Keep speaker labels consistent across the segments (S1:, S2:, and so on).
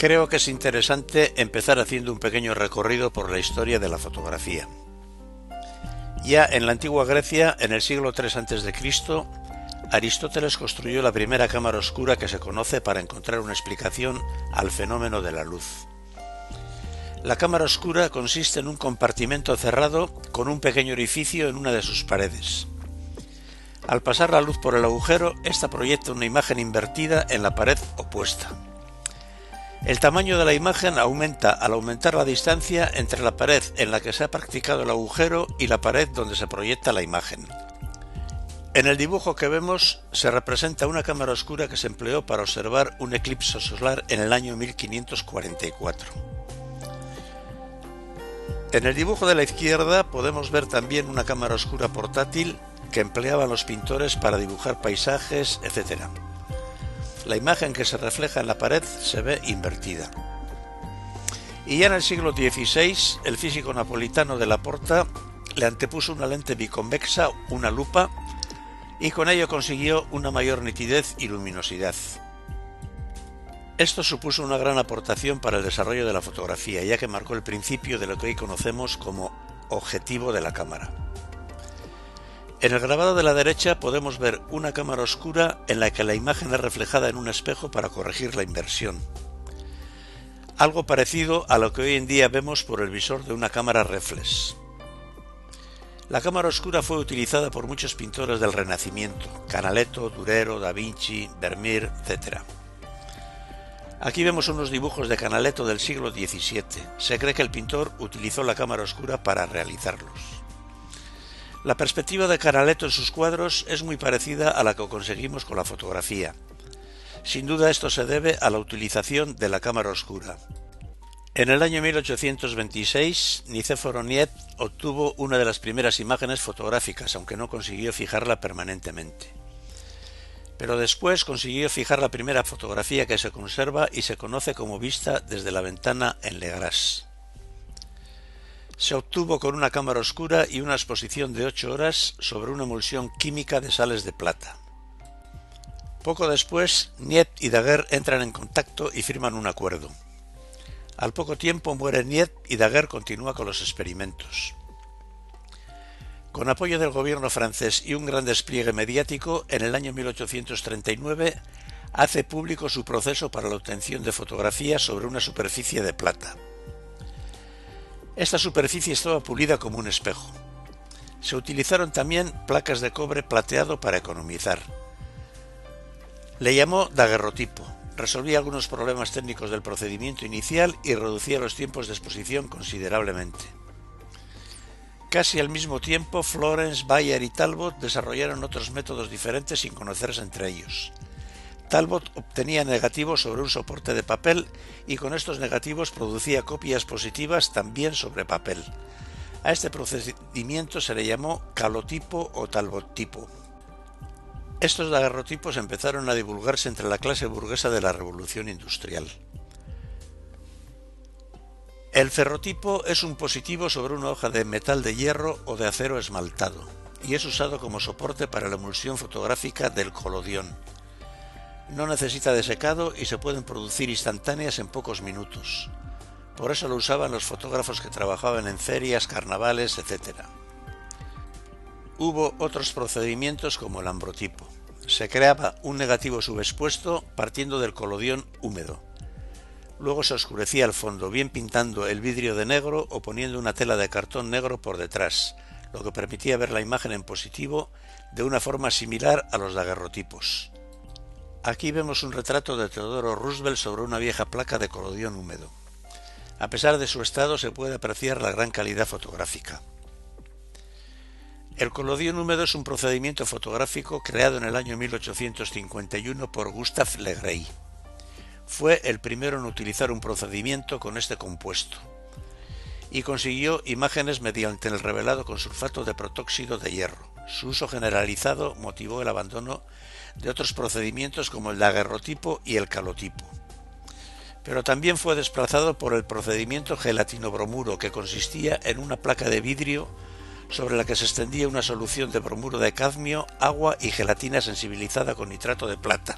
S1: Creo que es interesante empezar haciendo un pequeño recorrido por la historia de la fotografía. Ya en la antigua Grecia, en el siglo III a.C., Aristóteles construyó la primera cámara oscura que se conoce para encontrar una explicación al fenómeno de la luz. La cámara oscura consiste en un compartimento cerrado con un pequeño orificio en una de sus paredes. Al pasar la luz por el agujero, esta proyecta una imagen invertida en la pared opuesta. El tamaño de la imagen aumenta al aumentar la distancia entre la pared en la que se ha practicado el agujero y la pared donde se proyecta la imagen. En el dibujo que vemos se representa una cámara oscura que se empleó para observar un eclipse solar en el año 1544. En el dibujo de la izquierda podemos ver también una cámara oscura portátil que empleaban los pintores para dibujar paisajes, etc. La imagen que se refleja en la pared se ve invertida. Y ya en el siglo XVI, el físico napolitano Della Porta le antepuso una lente biconvexa, una lupa, y con ello consiguió una mayor nitidez y luminosidad. Esto supuso una gran aportación para el desarrollo de la fotografía, ya que marcó el principio de lo que hoy conocemos como objetivo de la cámara. En el grabado de la derecha podemos ver una cámara oscura en la que la imagen es reflejada en un espejo para corregir la inversión. Algo parecido a lo que hoy en día vemos por el visor de una cámara reflex. La cámara oscura fue utilizada por muchos pintores del Renacimiento: Canaletto, Durero, Da Vinci, Vermeer, etc. Aquí vemos unos dibujos de Canaletto del siglo XVII. Se cree que el pintor utilizó la cámara oscura para realizarlos. La perspectiva de Canaletto en sus cuadros es muy parecida a la que conseguimos con la fotografía. Sin duda esto se debe a la utilización de la cámara oscura. En el año 1826, Nicéforo Niepce obtuvo una de las primeras imágenes fotográficas, aunque no consiguió fijarla permanentemente. Pero después consiguió fijar la primera fotografía que se conserva y se conoce como vista desde la ventana en Le Gras. Se obtuvo con una cámara oscura y una exposición de 8 horas sobre una emulsión química de sales de plata. Poco después, Niepce y Daguerre entran en contacto y firman un acuerdo. Al poco tiempo muere Niepce y Daguerre continúa con los experimentos. Con apoyo del gobierno francés y un gran despliegue mediático, en el año 1839 hace público su proceso para la obtención de fotografías sobre una superficie de plata. Esta superficie estaba pulida como un espejo. Se utilizaron también placas de cobre plateado para economizar. Le llamó daguerrotipo. Resolvía algunos problemas técnicos del procedimiento inicial y reducía los tiempos de exposición considerablemente. Casi al mismo tiempo, Florence, Bayer y Talbot desarrollaron otros métodos diferentes sin conocerse entre ellos. Talbot obtenía negativos sobre un soporte de papel y con estos negativos producía copias positivas también sobre papel. A este procedimiento se le llamó calotipo o talbot-tipo. Estos daguerrotipos empezaron a divulgarse entre la clase burguesa de la Revolución Industrial. El ferrotipo es un positivo sobre una hoja de metal de hierro o de acero esmaltado y es usado como soporte para la emulsión fotográfica del colodión. No necesita de secado y se pueden producir instantáneas en pocos minutos. Por eso lo usaban los fotógrafos que trabajaban en ferias, carnavales, etc. Hubo otros procedimientos como el ambrotipo. Se creaba un negativo subexpuesto partiendo del colodión húmedo. Luego se oscurecía el fondo, bien pintando el vidrio de negro o poniendo una tela de cartón negro por detrás, lo que permitía ver la imagen en positivo de una forma similar a los daguerrotipos. Aquí vemos un retrato de Theodore Roosevelt sobre una vieja placa de colodión húmedo. A pesar de su estado se puede apreciar la gran calidad fotográfica. El colodión húmedo es un procedimiento fotográfico creado en el año 1851 por Gustave Le Gray. Fue el primero en utilizar un procedimiento con este compuesto y consiguió imágenes mediante el revelado con sulfato de protóxido de hierro. Su uso generalizado motivó el abandono de otros procedimientos como el daguerrotipo y el calotipo. Pero también fue desplazado por el procedimiento gelatino-bromuro, que consistía en una placa de vidrio sobre la que se extendía una solución de bromuro de cadmio, agua y gelatina sensibilizada con nitrato de plata.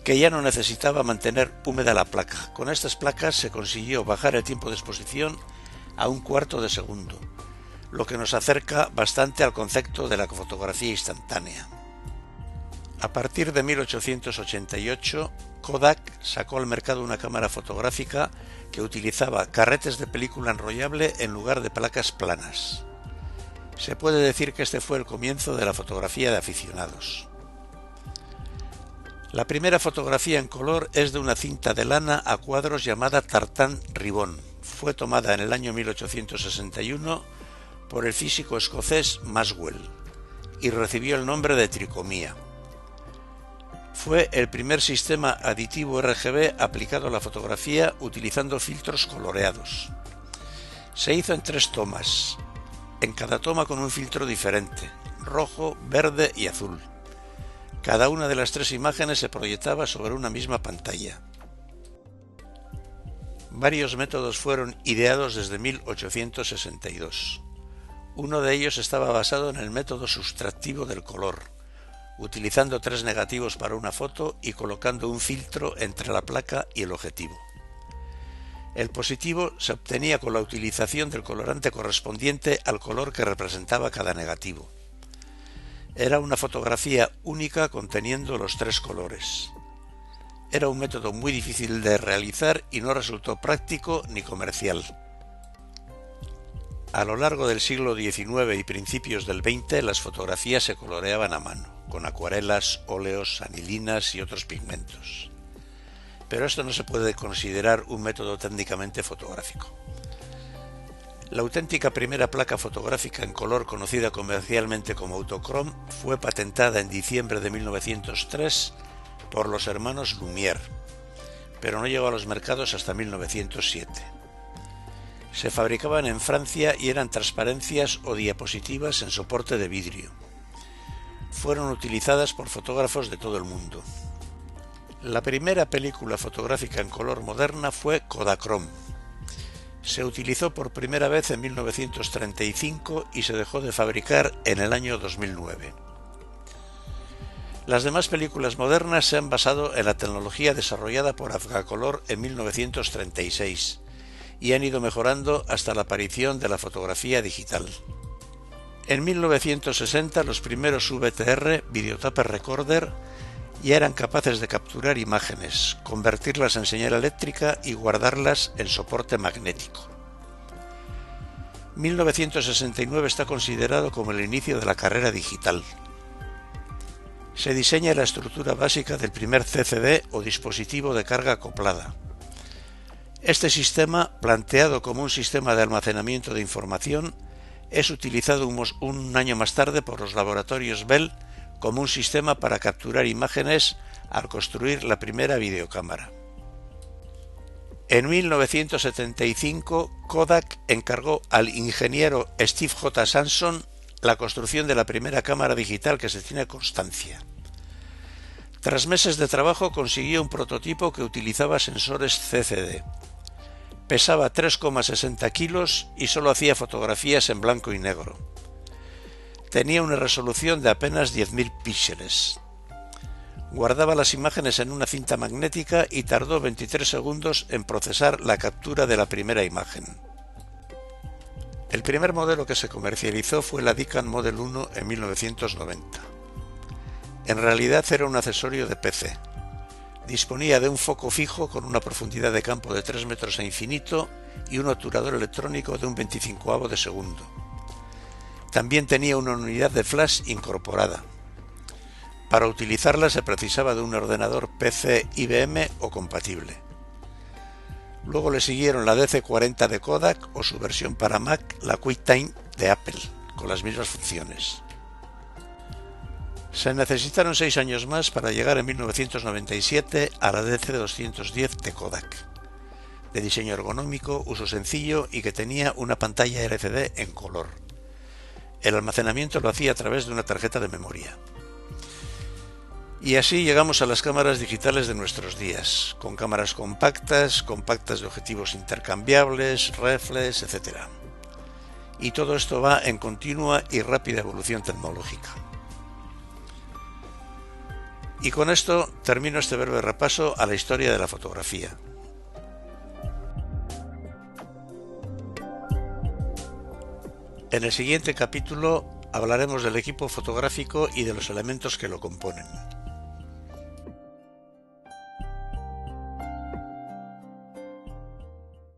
S1: que ya no necesitaba mantener húmeda la placa. Con estas placas se consiguió bajar el tiempo de exposición a 1/4 de segundo, lo que nos acerca bastante al concepto de la fotografía instantánea. A partir de 1888, Kodak sacó al mercado una cámara fotográfica que utilizaba carretes de película enrollable en lugar de placas planas. Se puede decir que este fue el comienzo de la fotografía de aficionados. La primera fotografía en color es de una cinta de lana a cuadros llamada Tartan Ribbon. Fue tomada en el año 1861 por el físico escocés Maxwell y recibió el nombre de tricomía. Fue el primer sistema aditivo RGB aplicado a la fotografía utilizando filtros coloreados. Se hizo en 3 tomas, en cada toma con un filtro diferente, rojo, verde y azul. Cada una de las 3 imágenes se proyectaba sobre una misma pantalla. Varios métodos fueron ideados desde 1862. Uno de ellos estaba basado en el método sustractivo del color, utilizando 3 negativos para una foto y colocando un filtro entre la placa y el objetivo. El positivo se obtenía con la utilización del colorante correspondiente al color que representaba cada negativo. Era una fotografía única conteniendo los 3 colores. Era un método muy difícil de realizar y no resultó práctico ni comercial. A lo largo del siglo XIX y principios del XX, las fotografías se coloreaban a mano, con acuarelas, óleos, anilinas y otros pigmentos. Pero esto no se puede considerar un método técnicamente fotográfico. La auténtica primera placa fotográfica en color, conocida comercialmente como Autochrome, fue patentada en diciembre de 1903 por los hermanos Lumière, pero no llegó a los mercados hasta 1907. Se fabricaban en Francia y eran transparencias o diapositivas en soporte de vidrio. Fueron utilizadas por fotógrafos de todo el mundo. La primera película fotográfica en color moderna fue Kodachrome. Se utilizó por primera vez en 1935 y se dejó de fabricar en el año 2009. Las demás películas modernas se han basado en la tecnología desarrollada por Agfacolor en 1936 y han ido mejorando hasta la aparición de la fotografía digital. En 1960 los primeros VTR, Videotape Recorder, ya eran capaces de capturar imágenes, convertirlas en señal eléctrica y guardarlas en soporte magnético. 1969 está considerado como el inicio de la carrera digital. Se diseña la estructura básica del primer CCD o dispositivo de carga acoplada. Este sistema, planteado como un sistema de almacenamiento de información, es utilizado un año más tarde por los laboratorios Bell como un sistema para capturar imágenes al construir la primera videocámara. En 1975, Kodak encargó al ingeniero Steve J. Sanson la construcción de la primera cámara digital que se tiene constancia. Tras meses de trabajo consiguió un prototipo que utilizaba sensores CCD. Pesaba 3,60 kilos y solo hacía fotografías en blanco y negro. Tenía una resolución de apenas 10.000 píxeles. Guardaba las imágenes en una cinta magnética y tardó 23 segundos en procesar la captura de la primera imagen. El primer modelo que se comercializó fue la Nikon Model 1 en 1990. En realidad era un accesorio de PC. Disponía de un foco fijo con una profundidad de campo de 3 metros a infinito y un obturador electrónico de un 25avo de segundo. También tenía una unidad de flash incorporada. Para utilizarla se precisaba de un ordenador PC IBM o compatible. Luego le siguieron la DC-40 de Kodak o su versión para Mac, la QuickTime de Apple, con las mismas funciones. Se necesitaron 6 años más para llegar en 1997 a la DC-210 de Kodak, de diseño ergonómico, uso sencillo y que tenía una pantalla LCD en color. El almacenamiento lo hacía a través de una tarjeta de memoria. Y así llegamos a las cámaras digitales de nuestros días, con cámaras compactas de objetivos intercambiables, reflex, etc. Y todo esto va en continua y rápida evolución tecnológica. Y con esto termino este breve repaso a la historia de la fotografía. En el siguiente capítulo hablaremos del equipo fotográfico y de los elementos que lo componen.